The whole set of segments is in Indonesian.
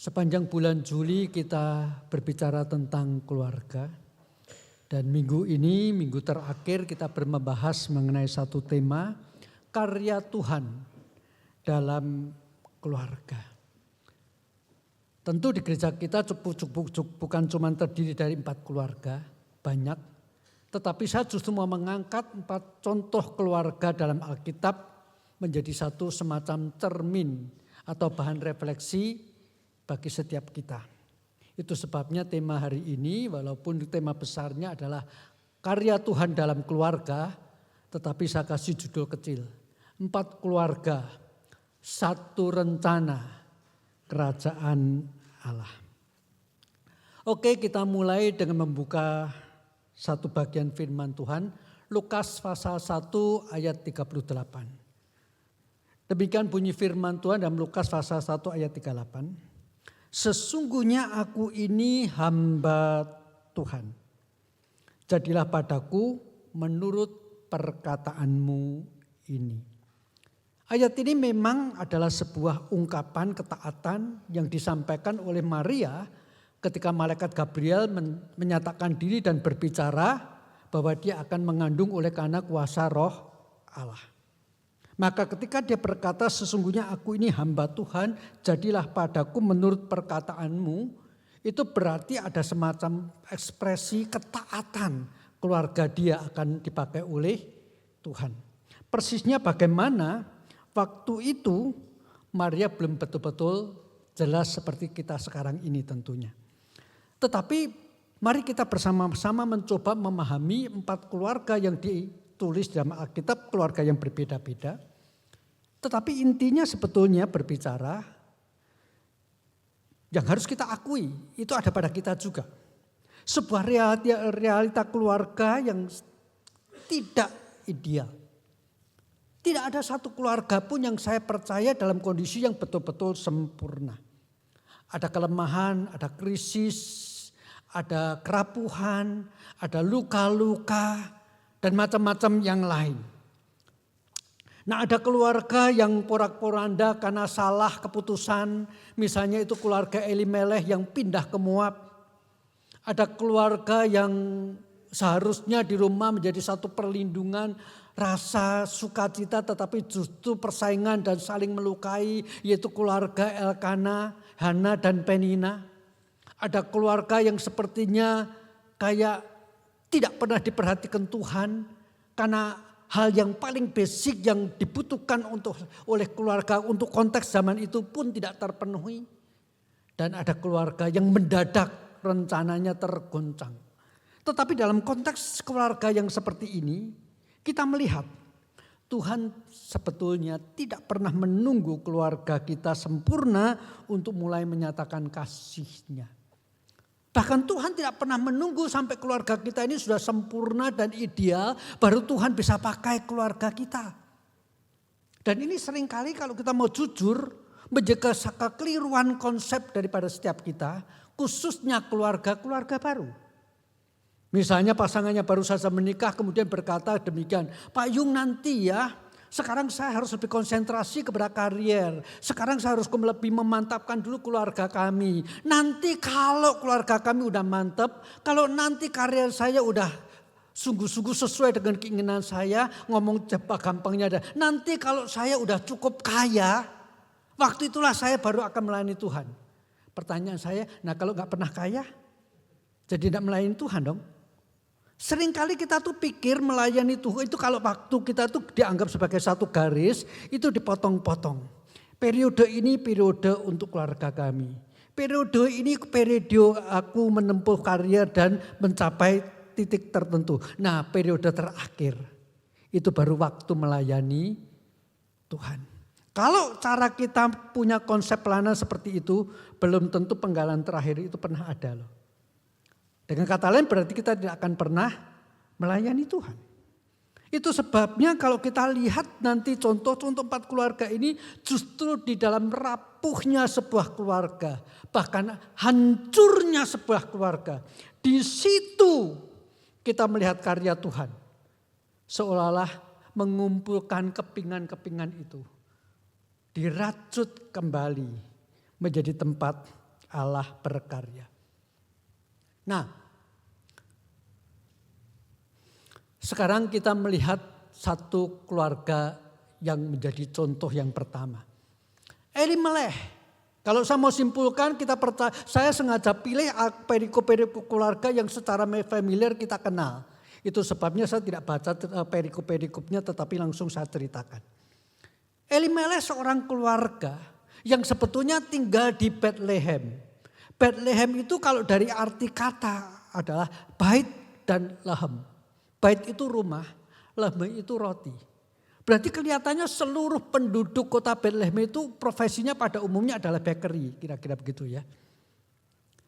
Sepanjang bulan Juli kita berbicara tentang keluarga. Dan minggu ini, minggu terakhir kita membahas mengenai satu tema, karya Tuhan dalam keluarga. Tentu di gereja kita bukan cuma terdiri dari 4 keluarga, banyak. Tetapi saya justru mau mengangkat 4 contoh keluarga dalam Alkitab menjadi satu semacam cermin atau bahan refleksi bagi setiap kita. Itu sebabnya tema hari ini walaupun tema besarnya adalah karya Tuhan dalam keluarga, tetapi saya kasih judul kecil. 4 keluarga, 1 rencana kerajaan Allah. Oke, kita mulai dengan membuka satu bagian firman Tuhan, Lukas pasal 1 ayat 38. Demikian bunyi firman Tuhan dalam Lukas pasal 1 ayat 38. Sesungguhnya aku ini hamba Tuhan. Jadilah padaku menurut perkataanmu ini. Ayat ini memang adalah sebuah ungkapan ketaatan yang disampaikan oleh Maria ketika malaikat Gabriel menyatakan diri dan berbicara bahwa dia akan mengandung oleh karena kuasa Roh Allah. Maka ketika dia berkata sesungguhnya aku ini hamba Tuhan, jadilah padaku menurut perkataanmu, itu berarti ada semacam ekspresi ketaatan keluarga dia akan dipakai oleh Tuhan. Persisnya bagaimana waktu itu Maria belum betul-betul jelas seperti kita sekarang ini tentunya. Tetapi mari kita bersama-sama mencoba memahami 4 keluarga yang ditulis dalam Alkitab, keluarga yang berbeda-beda. Tetapi intinya sebetulnya berbicara yang harus kita akui itu ada pada kita juga. Sebuah realita keluarga yang tidak ideal. Tidak ada satu keluarga pun yang saya percaya dalam kondisi yang betul-betul sempurna. Ada kelemahan, ada krisis, ada kerapuhan, ada luka-luka dan macam-macam yang lain. Nah, ada keluarga yang porak-poranda karena salah keputusan. Misalnya itu keluarga Elimelech yang pindah ke Moab. Ada keluarga yang seharusnya di rumah menjadi satu perlindungan, rasa sukacita tetapi justru persaingan dan saling melukai, yaitu keluarga Elkana, Hana dan Penina. Ada keluarga yang sepertinya kayak tidak pernah diperhatikan Tuhan karena hal yang paling basic yang dibutuhkan oleh keluarga untuk konteks zaman itu pun tidak terpenuhi. Dan ada keluarga yang mendadak rencananya tergoncang. Tetapi dalam konteks keluarga yang seperti ini, kita melihat Tuhan sebetulnya tidak pernah menunggu keluarga kita sempurna untuk mulai menyatakan kasih-Nya. Bahkan Tuhan tidak pernah menunggu sampai keluarga kita ini sudah sempurna dan ideal, baru Tuhan bisa pakai keluarga kita. Dan ini seringkali kalau kita mau jujur, menjaga kekeliruan konsep daripada setiap kita, khususnya keluarga-keluarga baru. Misalnya pasangannya baru saja menikah kemudian berkata demikian, Pak Yung nanti ya, sekarang saya harus lebih konsentrasi kepada karier. Sekarang saya harus lebih memantapkan dulu keluarga kami. Nanti kalau keluarga kami udah mantap, kalau nanti karier saya udah sungguh-sungguh sesuai dengan keinginan saya, ngomong cepat gampangnya ada. Nanti kalau saya udah cukup kaya, waktu itulah saya baru akan melayani Tuhan. Pertanyaan saya, nah kalau gak pernah kaya, jadi tidak melayani Tuhan dong. Seringkali kita tuh pikir melayani Tuhan itu kalau waktu kita tuh dianggap sebagai satu garis itu dipotong-potong. Periode ini periode untuk keluarga kami. Periode ini periode aku menempuh karier dan mencapai titik tertentu. Nah, periode terakhir itu baru waktu melayani Tuhan. Kalau cara kita punya konsep pelayanan seperti itu, belum tentu penggalan terakhir itu pernah ada loh. Dengan kata lain berarti kita tidak akan pernah melayani Tuhan. Itu sebabnya kalau kita lihat nanti contoh-contoh 4 keluarga ini justru di dalam rapuhnya sebuah keluarga. Bahkan hancurnya sebuah keluarga. Di situ kita melihat karya Tuhan. Seolah-olah mengumpulkan kepingan-kepingan itu. Dirajut kembali menjadi tempat Allah berkarya. Nah, sekarang kita melihat satu keluarga yang menjadi contoh yang pertama. Elimelech. Kalau saya mau simpulkan, saya sengaja pilih perikop-perikop keluarga yang secara familiar kita kenal. Itu sebabnya saya tidak baca perikop-perikopnya, tetapi langsung saya ceritakan. Elimelech seorang keluarga yang sebetulnya tinggal di Bethlehem. Bethlehem itu kalau dari arti kata adalah bait dan lahem. Bait itu rumah, lahem itu roti. Berarti kelihatannya seluruh penduduk kota Bethlehem itu profesinya pada umumnya adalah bakery, kira-kira begitu ya.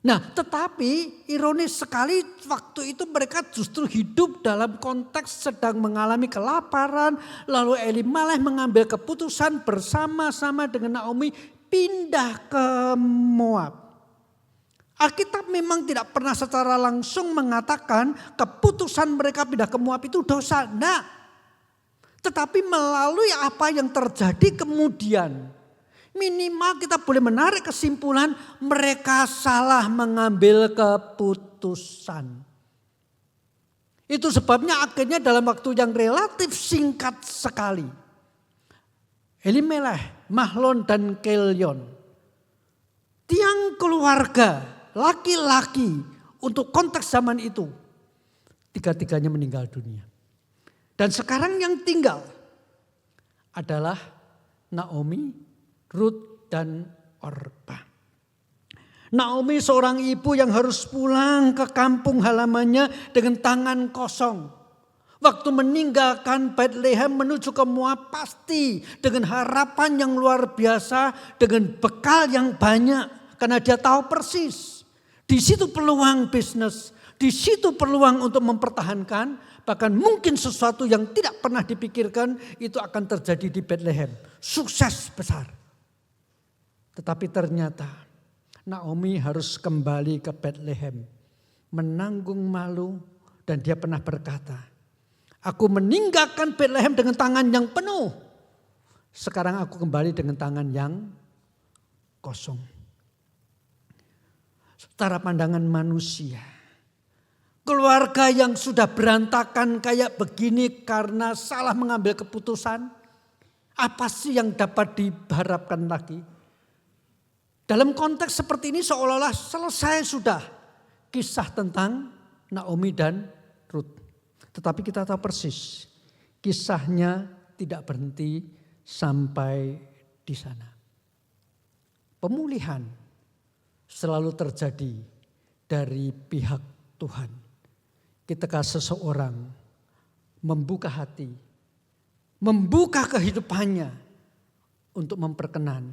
Nah, tetapi ironis sekali waktu itu mereka justru hidup dalam konteks sedang mengalami kelaparan. Lalu Elimelech mengambil keputusan bersama-sama dengan Naomi pindah ke Moab. Alkitab memang tidak pernah secara langsung mengatakan keputusan mereka pindah ke Moab itu dosa. Nah, tetapi melalui apa yang terjadi kemudian, minimal kita boleh menarik kesimpulan mereka salah mengambil keputusan. Itu sebabnya akhirnya dalam waktu yang relatif singkat sekali, Elimelech, Mahlon dan Kelion, tiang keluarga laki-laki untuk konteks zaman itu, tiga-tiganya meninggal dunia. Dan sekarang yang tinggal adalah Naomi, Ruth dan Orpa. Naomi seorang ibu yang harus pulang ke kampung halamannya dengan tangan kosong. Waktu meninggalkan Bethlehem menuju ke Moab pasti dengan harapan yang luar biasa, dengan bekal yang banyak. Karena dia tahu persis, di situ peluang bisnis, di situ peluang untuk mempertahankan. Bahkan mungkin sesuatu yang tidak pernah dipikirkan itu akan terjadi di Bethlehem. Sukses besar. Tetapi ternyata Naomi harus kembali ke Bethlehem. Menanggung malu dan dia pernah berkata, aku meninggalkan Bethlehem dengan tangan yang penuh. Sekarang aku kembali dengan tangan yang kosong. Secara pandangan manusia, keluarga yang sudah berantakan kayak begini karena salah mengambil keputusan, apa sih yang dapat diharapkan lagi? Dalam konteks seperti ini seolah-olah selesai sudah kisah tentang Naomi dan Ruth. Tetapi kita tahu persis kisahnya tidak berhenti sampai di sana. Pemulihan selalu terjadi dari pihak Tuhan. Ketika seseorang membuka hati, membuka kehidupannya untuk memperkenan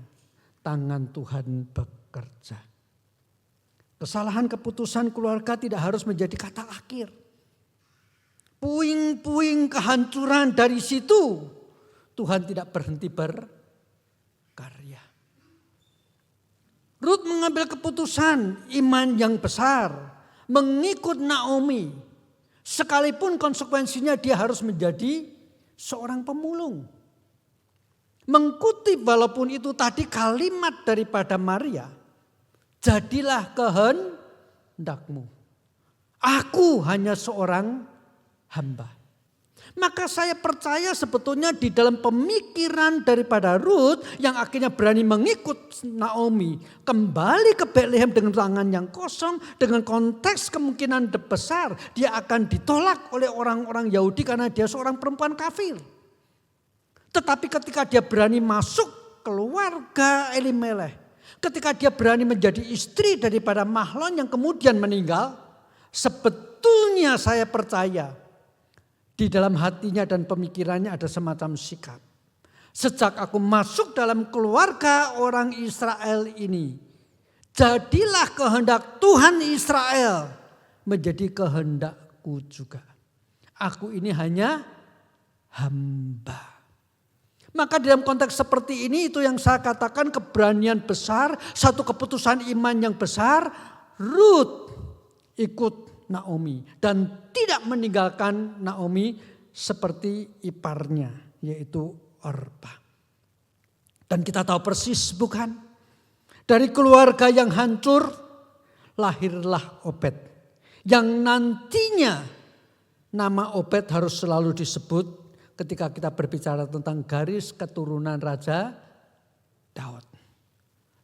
tangan Tuhan bekerja. Kesalahan keputusan keluarga tidak harus menjadi kata akhir. Puing-puing kehancuran dari situ Tuhan tidak berhenti berkarya. Ruth mengambil keputusan iman yang besar, mengikut Naomi. Sekalipun konsekuensinya dia harus menjadi seorang pemulung. Mengutip walaupun itu tadi kalimat daripada Maria. Jadilah kehendakmu. Aku hanya seorang hamba. Maka saya percaya sebetulnya di dalam pemikiran daripada Ruth yang akhirnya berani mengikut Naomi kembali ke Bethlehem dengan tangan yang kosong, dengan konteks kemungkinan besar dia akan ditolak oleh orang-orang Yahudi karena dia seorang perempuan kafir. Tetapi ketika dia berani masuk keluarga Elimelech, ketika dia berani menjadi istri daripada Mahlon yang kemudian meninggal, sebetulnya saya percaya di dalam hatinya dan pemikirannya ada semacam sikap. Sejak aku masuk dalam keluarga orang Israel ini, jadilah kehendak Tuhan Israel menjadi kehendakku juga. Aku ini hanya hamba. Maka dalam konteks seperti ini itu yang saya katakan keberanian besar, satu keputusan iman yang besar. Ruth ikut Naomi dan tidak meninggalkan Naomi seperti iparnya yaitu Orpa. Dan kita tahu persis bukan? Dari keluarga yang hancur lahirlah Obed. Yang nantinya nama Obed harus selalu disebut ketika kita berbicara tentang garis keturunan Raja Daud.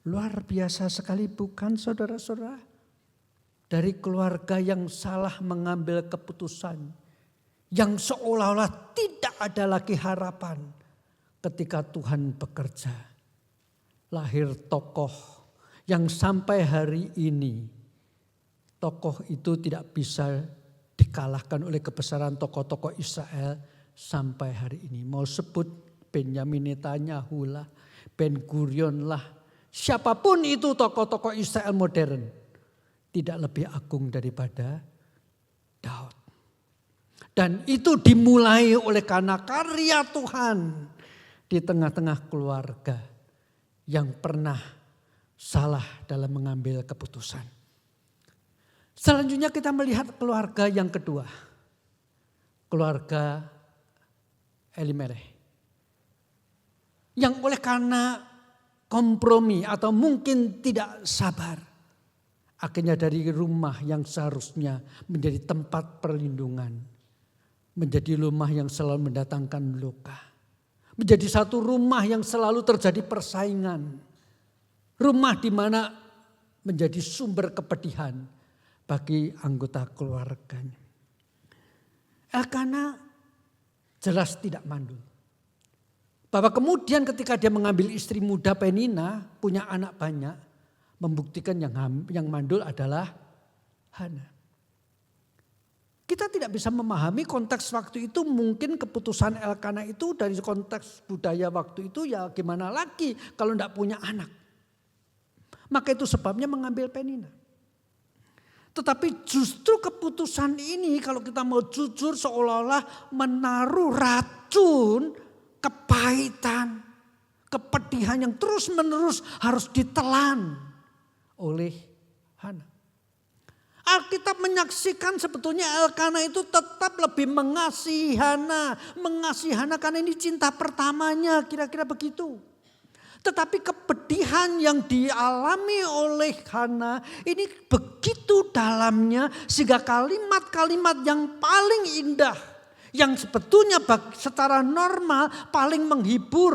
Luar biasa sekali bukan saudara-saudara? Dari keluarga yang salah mengambil keputusan. Yang seolah-olah tidak ada lagi harapan ketika Tuhan bekerja. Lahir tokoh yang sampai hari ini tokoh itu tidak bisa dikalahkan oleh kebesaran tokoh-tokoh Israel sampai hari ini. Mau sebut Benyamin Netanyahu lah, Ben Gurion lah, siapapun itu tokoh-tokoh Israel modern tidak lebih agung daripada Daud. Dan itu dimulai oleh karena karya Tuhan di tengah-tengah keluarga yang pernah salah dalam mengambil keputusan. Selanjutnya kita melihat keluarga yang kedua. Keluarga Elimelech. Yang oleh karena kompromi atau mungkin tidak sabar. Akhirnya dari rumah yang seharusnya menjadi tempat perlindungan. Menjadi rumah yang selalu mendatangkan luka. Menjadi satu rumah yang selalu terjadi persaingan. Rumah di mana menjadi sumber kepedihan bagi anggota keluarganya. Elkana jelas tidak mandul. Bahwa kemudian ketika dia mengambil istri muda Penina, punya anak banyak, membuktikan yang mandul adalah Hana. Kita tidak bisa memahami konteks waktu itu, mungkin keputusan Elkana itu dari konteks budaya waktu itu ya gimana lagi kalau tidak punya anak. Maka itu sebabnya mengambil Penina. Tetapi justru keputusan ini kalau kita mau jujur seolah-olah menaruh racun, kepahitan, kepedihan yang terus menerus harus ditelan oleh Hana. Alkitab menyaksikan sebetulnya Elkana itu tetap lebih mengasihi Hana. Mengasihi Hana karena ini cinta pertamanya, kira-kira begitu. Tetapi kepedihan yang dialami oleh Hana ini begitu dalamnya sehingga kalimat-kalimat yang paling indah. Yang sebetulnya secara normal paling menghibur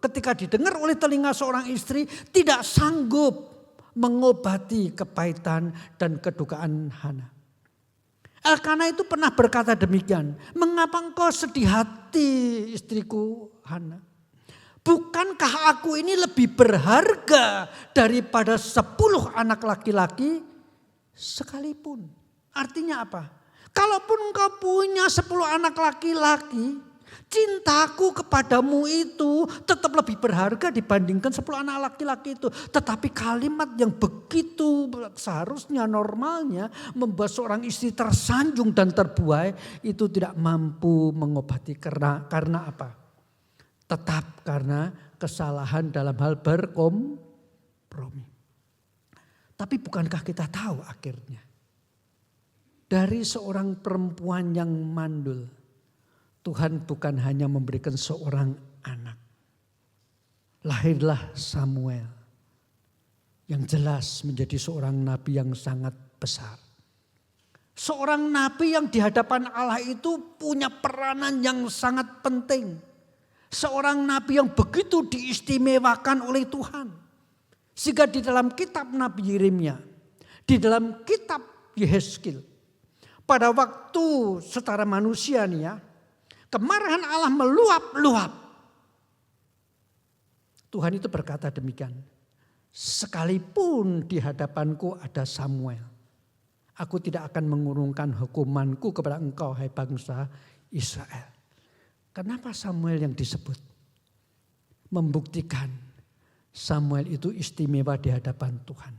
ketika didengar oleh telinga seorang istri tidak sanggup mengobati kepahitan dan kedukaan Hana. Elkana itu pernah berkata demikian, mengapa engkau sedih hati istriku Hana? Bukankah aku ini lebih berharga daripada 10 anak laki-laki sekalipun? Artinya apa? Kalaupun engkau punya 10 anak laki-laki, cintaku kepadamu itu tetap lebih berharga dibandingkan 10 anak laki-laki itu. Tetapi kalimat yang begitu seharusnya normalnya membuat seorang istri tersanjung dan terbuai itu tidak mampu mengobati karena apa? Tetap karena kesalahan dalam hal berkompromi. Tapi bukankah kita tahu akhirnya dari seorang perempuan yang mandul, Tuhan bukan hanya memberikan seorang anak. Lahirlah Samuel yang jelas menjadi seorang nabi yang sangat besar. Seorang nabi yang di hadapan Allah itu punya peranan yang sangat penting. Seorang nabi yang begitu diistimewakan oleh Tuhan. Sehingga di dalam kitab Nabi Yeremia, di dalam kitab Yehezkiel, pada waktu secara manusia nih ya, kemarahan Allah meluap-luap. Tuhan itu berkata demikian. Sekalipun di hadapanku ada Samuel, aku tidak akan mengurungkan hukumanku kepada engkau hai bangsa Israel. Kenapa Samuel yang disebut? Membuktikan Samuel itu istimewa di hadapan Tuhan.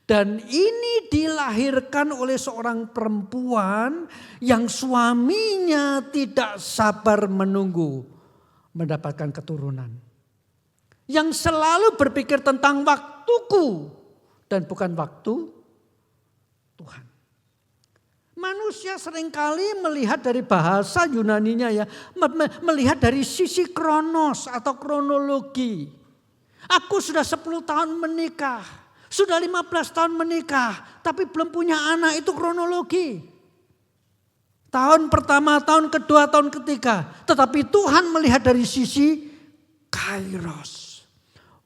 Dan ini dilahirkan oleh seorang perempuan yang suaminya tidak sabar menunggu mendapatkan keturunan. Yang selalu berpikir tentang waktuku dan bukan waktu Tuhan. Manusia seringkali melihat dari bahasa Yunaninya ya, melihat dari sisi kronos atau kronologi. Aku sudah 10 tahun menikah, sudah 15 tahun menikah, tapi belum punya anak, itu kronologi. Tahun pertama, tahun kedua, tahun ketiga. Tetapi Tuhan melihat dari sisi kairos.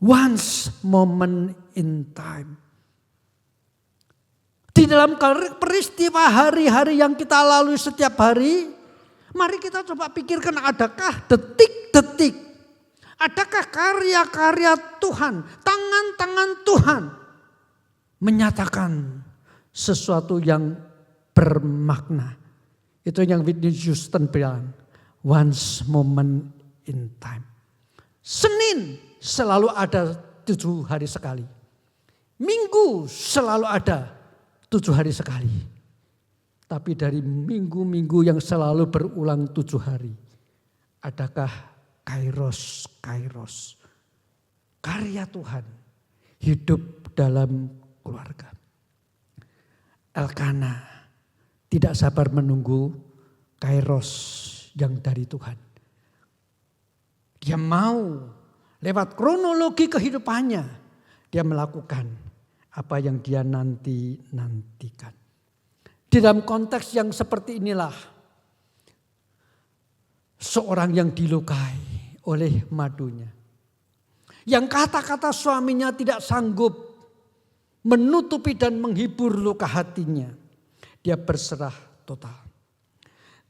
Once moment in time. Di dalam peristiwa hari-hari yang kita lalui setiap hari, mari kita coba pikirkan, adakah detik-detik, adakah karya-karya Tuhan, tangan-tangan Tuhan menyatakan sesuatu yang bermakna. Itu yang Whitney Houston bilang, once moment in time. Senin selalu ada 7 hari sekali. Minggu selalu ada 7 hari sekali. Tapi dari minggu-minggu yang selalu berulang 7 hari. Adakah kairos, karya Tuhan hidup dalam keluarga. Elkana tidak sabar menunggu kairos yang dari Tuhan. Dia mau lewat kronologi kehidupannya, dia melakukan apa yang dia nantikan. Di dalam konteks yang seperti inilah, seorang yang dilukai oleh madunya, yang kata-kata suaminya tidak sanggup menutupi dan menghibur luka hatinya, dia berserah total.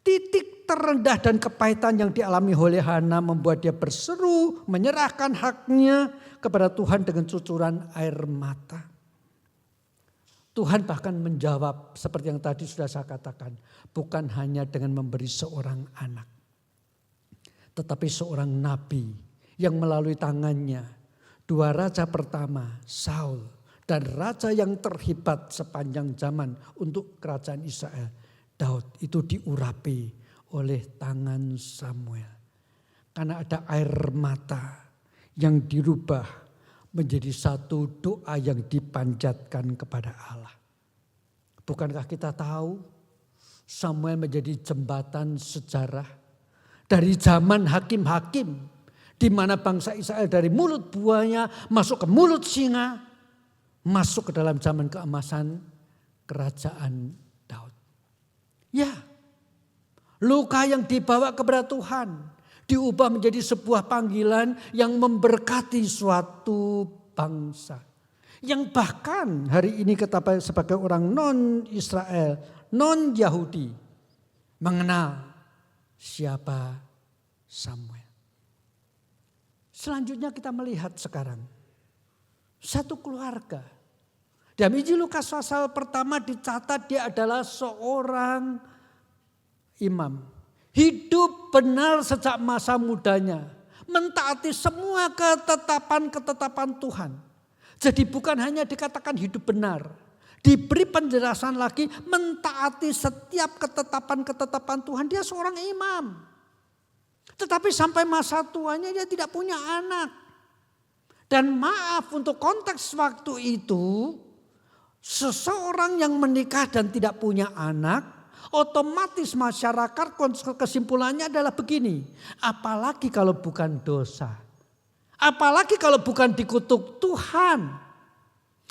Titik terendah dan kepahitan yang dialami oleh Hana membuat dia berseru menyerahkan haknya kepada Tuhan dengan cucuran air mata. Tuhan bahkan menjawab seperti yang tadi sudah saya katakan. Bukan hanya dengan memberi seorang anak. Tetapi seorang nabi yang melalui tangannya. 2 raja pertama Saul dan raja yang terhebat sepanjang zaman untuk kerajaan Israel. Daud itu diurapi oleh tangan Samuel. Karena ada air mata yang dirubah menjadi satu doa yang dipanjatkan kepada Allah. Bukankah kita tahu Samuel menjadi jembatan sejarah dari zaman hakim-hakim, di mana bangsa Israel dari mulut buaya masuk ke mulut singa, masuk ke dalam zaman keemasan kerajaan Daud. Ya, luka yang dibawa kepada Tuhan diubah menjadi sebuah panggilan yang memberkati suatu bangsa. Yang bahkan hari ini kita sebagai orang non-Israel, non-Yahudi, mengenal siapa Samuel. Selanjutnya kita melihat sekarang satu keluarga. Dalam Injil Lukas pasal pertama dicatat dia adalah seorang imam. Hidup benar sejak masa mudanya. Mentaati semua ketetapan-ketetapan Tuhan. Jadi bukan hanya dikatakan hidup benar. Diberi penjelasan lagi mentaati setiap ketetapan-ketetapan Tuhan. Dia seorang imam. Tetapi sampai masa tuanya dia tidak punya anak. Dan maaf untuk konteks waktu itu. Seseorang yang menikah dan tidak punya anak. Otomatis masyarakat kesimpulannya adalah begini. Apalagi kalau bukan dosa. Apalagi kalau bukan dikutuk Tuhan.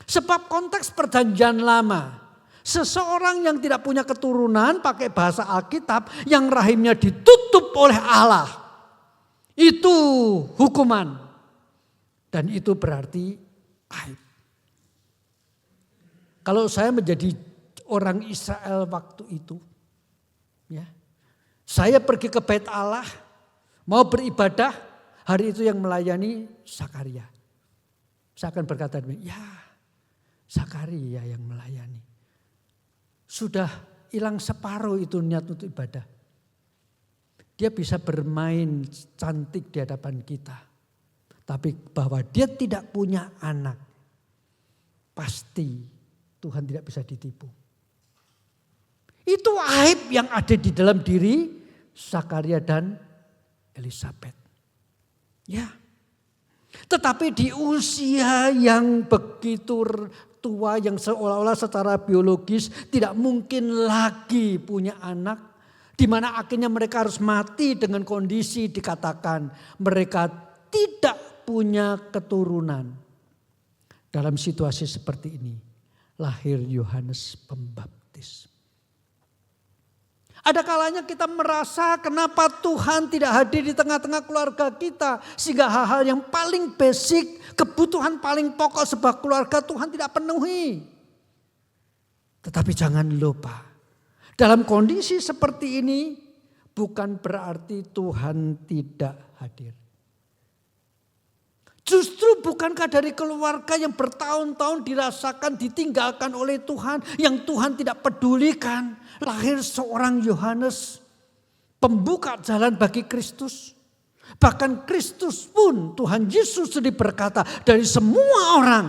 Sebab konteks perjanjian lama. Seseorang yang tidak punya keturunan pakai bahasa Alkitab yang rahimnya ditutup oleh Allah. Itu hukuman. Dan itu berarti aib. Kalau saya menjadi orang Israel waktu itu. Ya, saya pergi ke bait Allah, mau beribadah, hari itu yang melayani Zakaria. Saya akan berkata, ya Zakaria yang melayani. Sudah hilang separuh itu niat untuk ibadah. Dia bisa bermain cantik di hadapan kita. Tapi bahwa dia tidak punya anak, pasti Tuhan tidak bisa ditipu. Itu aib yang ada di dalam diri Zakaria dan Elisabeth. Ya. Tetapi di usia yang begitu tua, yang seolah-olah secara biologis tidak mungkin lagi punya anak, di mana akhirnya mereka harus mati dengan kondisi dikatakan mereka tidak punya keturunan. Dalam situasi seperti ini, lahir Yohanes Pembaptis. Ada kalanya kita merasa kenapa Tuhan tidak hadir di tengah-tengah keluarga kita. Sehingga hal-hal yang paling basic, kebutuhan paling pokok sebuah keluarga Tuhan tidak penuhi. Tetapi jangan lupa, dalam kondisi seperti ini bukan berarti Tuhan tidak hadir. Justru bukankah dari keluarga yang bertahun-tahun dirasakan ditinggalkan oleh Tuhan, yang Tuhan tidak pedulikan, lahir seorang Yohanes, pembuka jalan bagi Kristus. Bahkan Kristus pun, Tuhan Yesus sendiri berkata, dari semua orang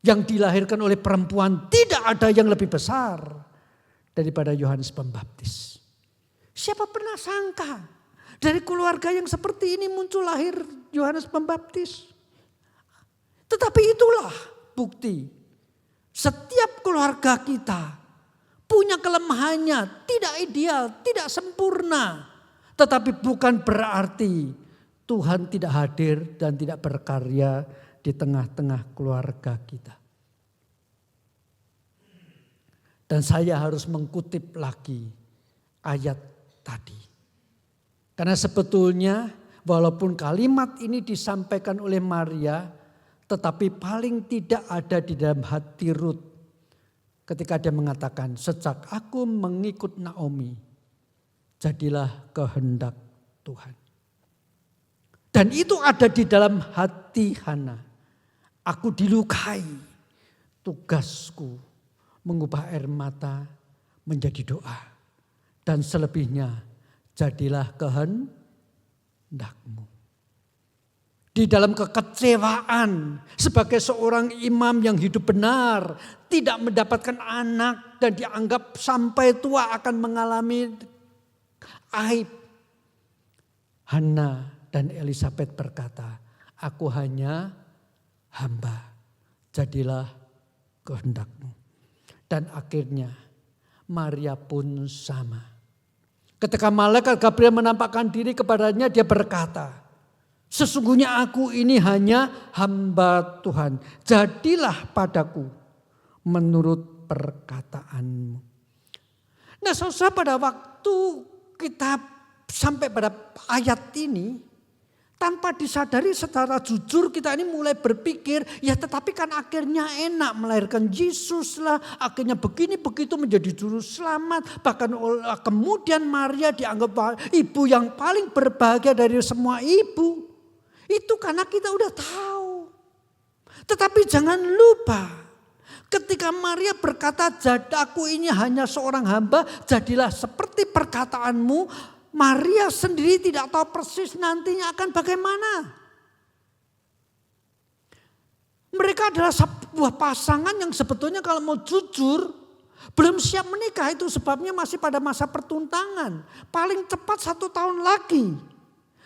yang dilahirkan oleh perempuan tidak ada yang lebih besar daripada Yohanes Pembaptis. Siapa pernah sangka dari keluarga yang seperti ini muncul lahir Yohanes Pembaptis. Tetapi itulah bukti. Setiap keluarga kita punya kelemahannya, tidak ideal, tidak sempurna. Tetapi bukan berarti Tuhan tidak hadir dan tidak berkarya di tengah-tengah keluarga kita. Dan saya harus mengutip lagi ayat tadi. Karena sebetulnya walaupun kalimat ini disampaikan oleh Maria, tetapi paling tidak ada di dalam hati Rut. Ketika dia mengatakan, sejak aku mengikut Naomi, jadilah kehendak Tuhan. Dan itu ada di dalam hati Hana. Aku dilukai, tugasku mengubah air mata menjadi doa. Dan selebihnya, jadilah kehendakmu. Di dalam kekecewaan sebagai seorang imam yang hidup benar, tidak mendapatkan anak dan dianggap sampai tua akan mengalami aib. Hana dan Elisabet berkata, aku hanya hamba, jadilah kehendakmu. Dan akhirnya Maria pun sama. Ketika malaikat Gabriel menampakkan diri kepadanya, dia berkata, sesungguhnya aku ini hanya hamba Tuhan. Jadilah padaku menurut perkataanmu. Nah saudara, pada waktu kita sampai pada ayat ini, tanpa disadari secara jujur kita ini mulai berpikir, ya tetapi kan akhirnya enak melahirkan Yesus lah. Akhirnya begini begitu menjadi juru selamat. Bahkan kemudian Maria dianggap ibu yang paling berbahagia dari semua ibu. Itu karena kita udah tahu. Tetapi jangan lupa, ketika Maria berkata, aku ini hanya seorang hamba, jadilah seperti perkataanmu. Maria sendiri tidak tahu persis nantinya akan bagaimana. Mereka adalah sebuah pasangan yang sebetulnya kalau mau jujur belum siap menikah, itu sebabnya masih pada masa pertunangan. Paling cepat 1 tahun lagi.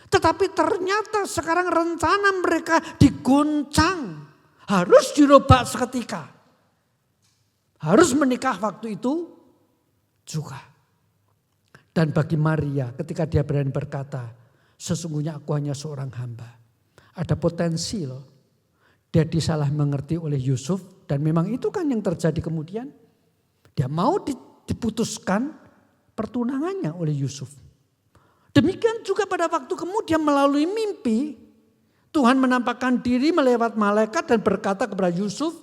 Tetapi ternyata sekarang rencana mereka diguncang. Harus dirubah seketika. Harus menikah waktu itu juga. Dan bagi Maria ketika dia berani berkata, sesungguhnya aku hanya seorang hamba. Ada potensi loh. Dia disalah mengerti oleh Yusuf. Dan memang itu kan yang terjadi kemudian. Dia mau diputuskan pertunangannya oleh Yusuf. Demikian juga pada waktu kemudian melalui mimpi. Tuhan menampakkan diri melewat malaikat dan berkata kepada Yusuf,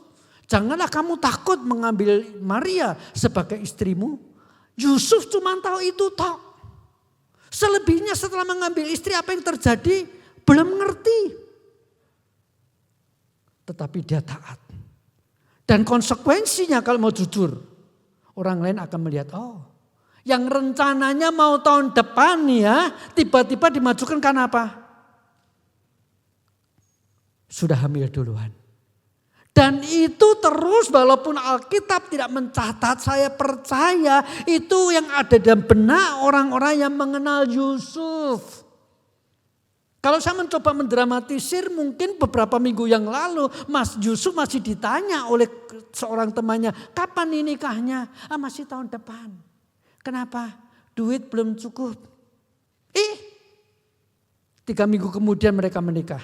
janganlah kamu takut mengambil Maria sebagai istrimu. Yusuf cuma tahu itu tok. Selebihnya setelah mengambil istri apa yang terjadi belum ngerti. Tetapi dia taat. Dan konsekuensinya kalau mau jujur, orang lain akan melihat, oh yang rencananya mau tahun depan ya, tiba-tiba dimajukan karena apa? Sudah hamil duluan. Dan itu terus walaupun Alkitab tidak mencatat, saya percaya itu yang ada dalam benak orang-orang yang mengenal Yusuf. Kalau saya mencoba mendramatisir, mungkin beberapa minggu yang lalu Mas Yusuf masih ditanya oleh seorang temannya, kapan ini nikahnya? Masih tahun depan. Kenapa? Duit belum cukup. 3 minggu kemudian mereka menikah.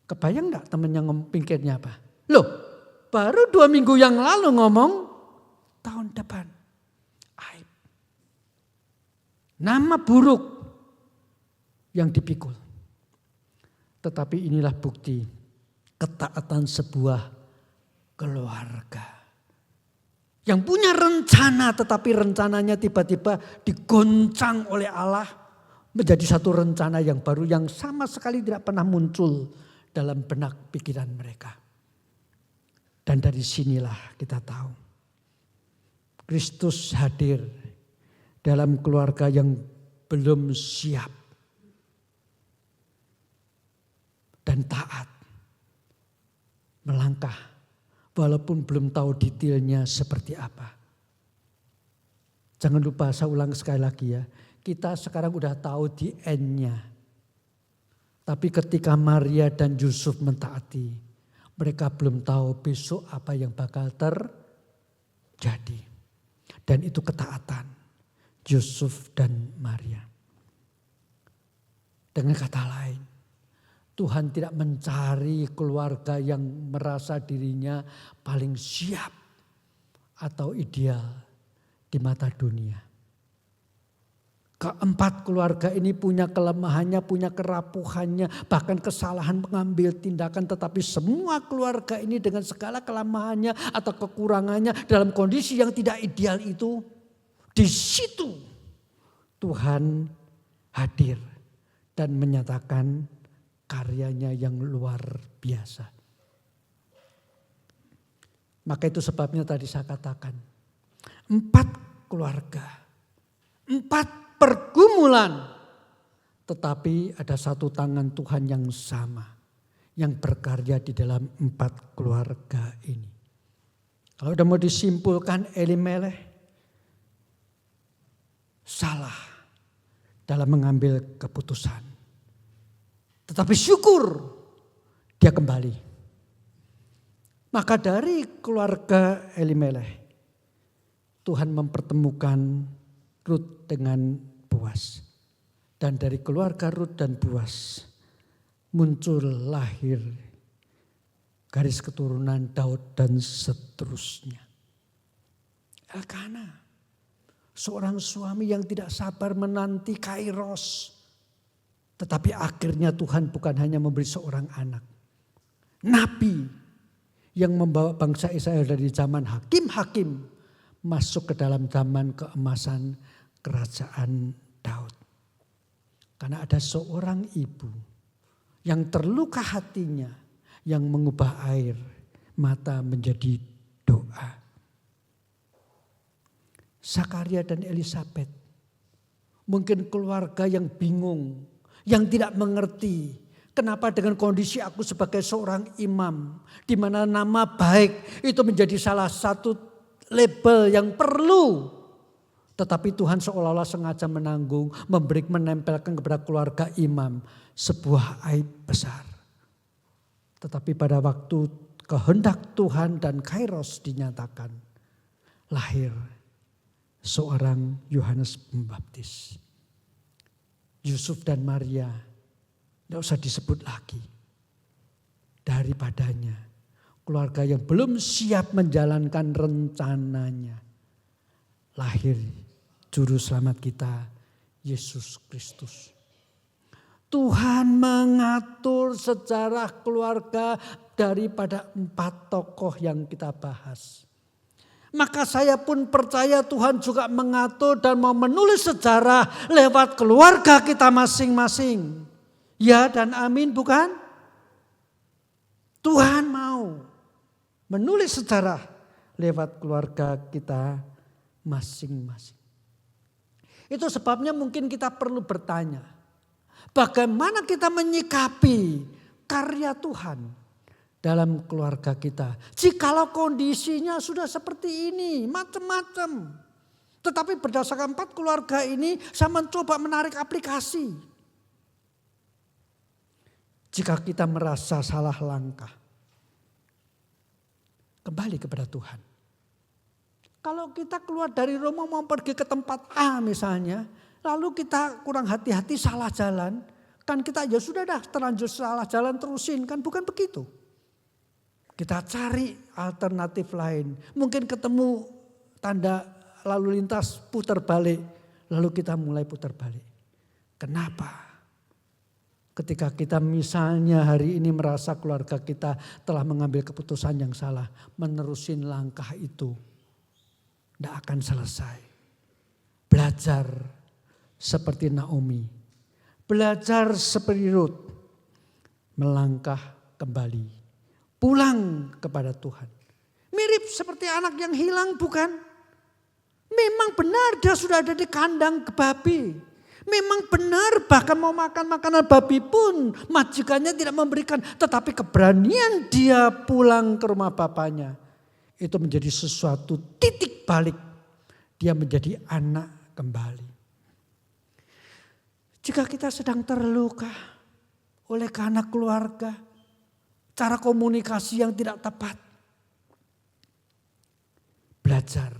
Kebayang enggak temennya pikirnya apa? Loh, baru 2 minggu yang lalu ngomong tahun depan. Aib. Nama buruk yang dipikul. Tetapi inilah bukti ketaatan sebuah keluarga. Yang punya rencana tetapi rencananya tiba-tiba digoncang oleh Allah. Menjadi satu rencana yang baru yang sama sekali tidak pernah muncul dalam benak pikiran mereka. Dan dari sinilah kita tahu. Kristus hadir dalam keluarga yang belum siap. Dan taat. Melangkah. Walaupun belum tahu detailnya seperti apa. Jangan lupa, saya ulang sekali lagi ya. Kita sekarang udah tahu di end-nya. Tapi ketika Maria dan Yusuf mentaati, mereka belum tahu besok apa yang bakal terjadi. Dan itu ketaatan Yusuf dan Maria. Dengan kata lain, Tuhan tidak mencari keluarga yang merasa dirinya paling siap atau ideal di mata dunia. Keempat keluarga ini punya kelemahannya, punya kerapuhannya, bahkan kesalahan mengambil tindakan. Tetapi semua keluarga ini dengan segala kelemahannya atau kekurangannya dalam kondisi yang tidak ideal itu, di situ Tuhan hadir dan menyatakan karyanya yang luar biasa. Maka itu sebabnya tadi saya katakan, 4 keluarga, 4 pergumulan, tetapi ada satu tangan Tuhan yang sama yang berkarya di dalam 4 keluarga ini. Kalau udah mau disimpulkan, Elimelech salah dalam mengambil keputusan. Tetapi syukur dia kembali. Maka dari keluarga Elimelech, Tuhan mempertemukan Rut dengan Boas. Dan dari keluarga Rut dan Boas muncul lahir garis keturunan Daud dan seterusnya. Elkana, seorang suami yang tidak sabar menanti Kairos. Tetapi akhirnya Tuhan bukan hanya memberi seorang anak. Nabi yang membawa bangsa Israel dari zaman hakim-hakim masuk ke dalam zaman keemasan kerajaan Daud. Karena ada seorang ibu yang terluka hatinya yang mengubah air mata menjadi doa. Zakaria dan Elisabet mungkin keluarga yang bingung, yang tidak mengerti kenapa dengan kondisi aku sebagai seorang imam, di mana nama baik itu menjadi salah satu label yang perlu. Tetapi Tuhan seolah-olah sengaja menanggung, menempelkan kepada keluarga imam sebuah aib besar. Tetapi pada waktu kehendak Tuhan dan Kairos dinyatakan, lahir seorang Yohanes Pembaptis. Yusuf dan Maria tidak usah disebut lagi. Daripadanya keluarga yang belum siap menjalankan rencananya, lahir Juru Selamat kita, Yesus Kristus. Tuhan mengatur sejarah keluarga daripada 4 tokoh yang kita bahas. Maka saya pun percaya Tuhan juga mengatur dan mau menulis sejarah lewat keluarga kita masing-masing. Ya dan amin, bukan? Tuhan mau menulis sejarah lewat keluarga kita masing-masing. Itu sebabnya mungkin kita perlu bertanya, bagaimana kita menyikapi karya Tuhan dalam keluarga kita. Jikalau kondisinya sudah seperti ini, macam-macam. Tetapi berdasarkan 4 keluarga ini, saya mencoba menarik aplikasi. Jika kita merasa salah langkah, kembali kepada Tuhan. Kalau kita keluar dari rumah mau pergi ke tempat A misalnya, lalu kita kurang hati-hati salah jalan, Kan kita ya sudah dah terlanjur salah jalan terusin. Kan bukan begitu. Kita cari alternatif lain. Mungkin ketemu tanda lalu lintas putar balik. Lalu kita mulai putar balik. Kenapa? Ketika kita misalnya hari ini merasa keluarga kita telah mengambil keputusan yang salah. Menerusin langkah itu. Tidak akan selesai. Belajar seperti Naomi. Belajar seperti Ruth. Melangkah kembali. Pulang kepada Tuhan. Mirip seperti anak yang hilang bukan? Memang benar dia sudah ada di kandang babi. Memang benar bahkan mau makan makanan babi pun majikannya tidak memberikan. Tetapi keberanian dia pulang ke rumah bapaknya. Itu menjadi sesuatu titik balik. Dia menjadi anak kembali. Jika kita sedang terluka oleh karena keluarga. Cara komunikasi yang tidak tepat. Belajar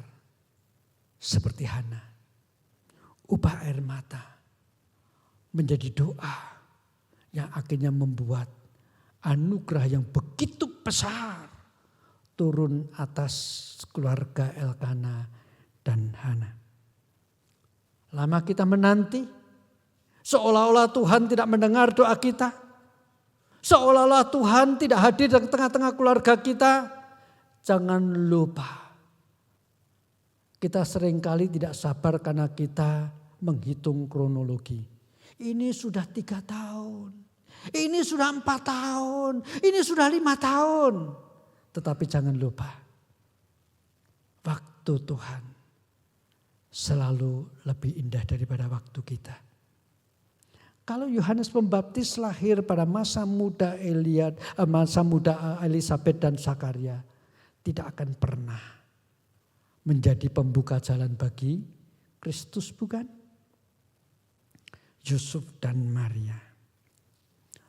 seperti Hana. Ubah air mata. Menjadi doa yang akhirnya membuat anugerah yang begitu besar turun atas keluarga Elkana dan Hana. Lama kita menanti, seolah-olah Tuhan tidak mendengar doa kita, seolah-olah Tuhan tidak hadir di tengah-tengah keluarga kita. Jangan lupa, kita seringkali tidak sabar karena kita menghitung kronologi. Ini sudah 3 tahun. Ini sudah 4 tahun. Ini sudah 5 tahun. Tetapi jangan lupa. Waktu Tuhan selalu lebih indah daripada waktu kita. Kalau Yohanes Pembaptis lahir pada masa muda Elisabet dan Zakaria. Tidak akan pernah menjadi pembuka jalan bagi Kristus bukan? Yusuf dan Maria.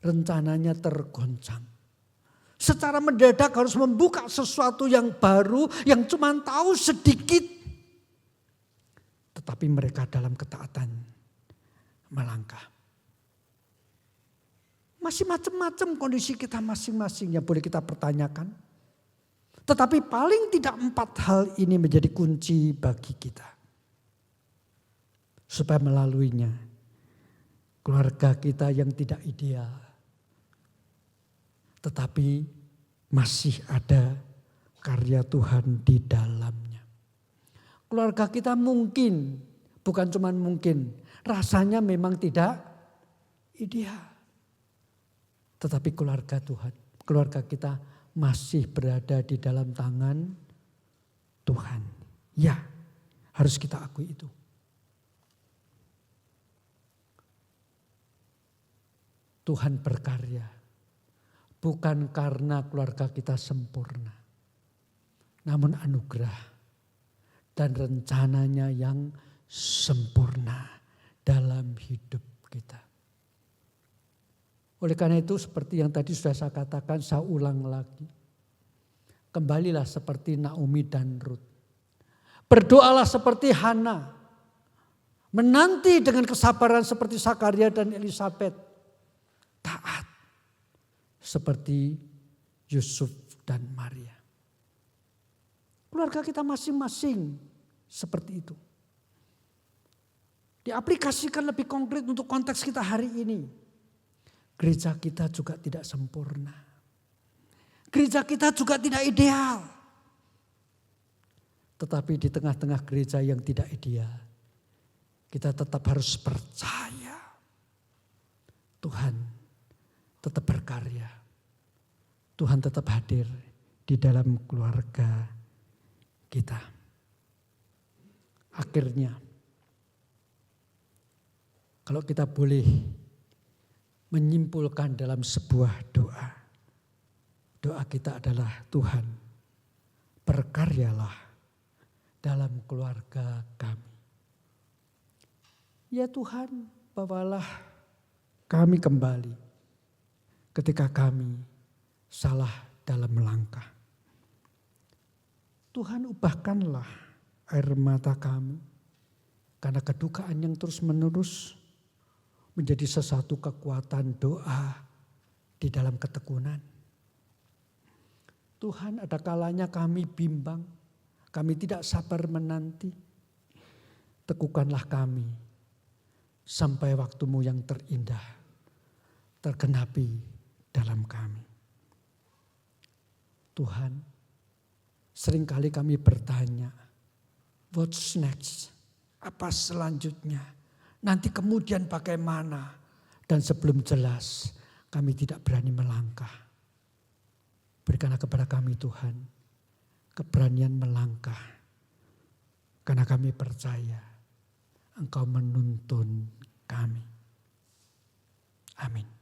Rencananya tergoncang. Secara mendadak harus membuka sesuatu yang baru yang cuma tahu sedikit. Tetapi mereka dalam ketaatan melangkah. Masih macam-macam kondisi kita masing-masing yang boleh kita pertanyakan. Tetapi paling tidak 4 hal ini menjadi kunci bagi kita. Supaya melaluinya. Keluarga kita yang tidak ideal. Tetapi masih ada karya Tuhan di dalamnya. Keluarga kita mungkin, bukan cuma mungkin, rasanya memang tidak ideal. Tetapi keluarga Tuhan, keluarga kita masih berada di dalam tangan Tuhan. Ya, harus kita akui itu. Tuhan berkarya. Bukan karena keluarga kita sempurna. Namun anugerah dan rencananya yang sempurna dalam hidup kita. Oleh karena itu seperti yang tadi sudah saya katakan, saya ulang lagi. Kembalilah seperti Naomi dan Ruth. Berdoalah seperti Hana. Menanti dengan kesabaran seperti Zakaria dan Elisabet. Taat seperti Yusuf dan Maria. Keluarga kita masing-masing seperti itu. Diaplikasikan lebih konkret untuk konteks kita hari ini. Gereja kita juga tidak sempurna. Gereja kita juga tidak ideal. Tetapi di tengah-tengah gereja yang tidak ideal, kita tetap harus percaya Tuhan tetap berkarya. Tuhan tetap hadir di dalam keluarga kita. Akhirnya, kalau kita boleh menyimpulkan dalam sebuah doa. Doa kita adalah Tuhan, berkaryalah dalam keluarga kami. Ya Tuhan, bawalah kami kembali. Ketika kami salah dalam melangkah. Tuhan ubahkanlah air mata kami. Karena kedukaan yang terus menerus menjadi sesuatu kekuatan doa di dalam ketekunan. Tuhan, ada kalanya kami bimbang, kami tidak sabar menanti. Teguhkanlah kami sampai waktu-Mu yang terindah tergenapi dalam kami. Tuhan, seringkali kami bertanya, what's next? Apa selanjutnya? Nanti kemudian bagaimana? Dan sebelum jelas, kami tidak berani melangkah. Berikanlah kepada kami Tuhan, keberanian melangkah. Karena kami percaya Engkau menuntun kami. Amin.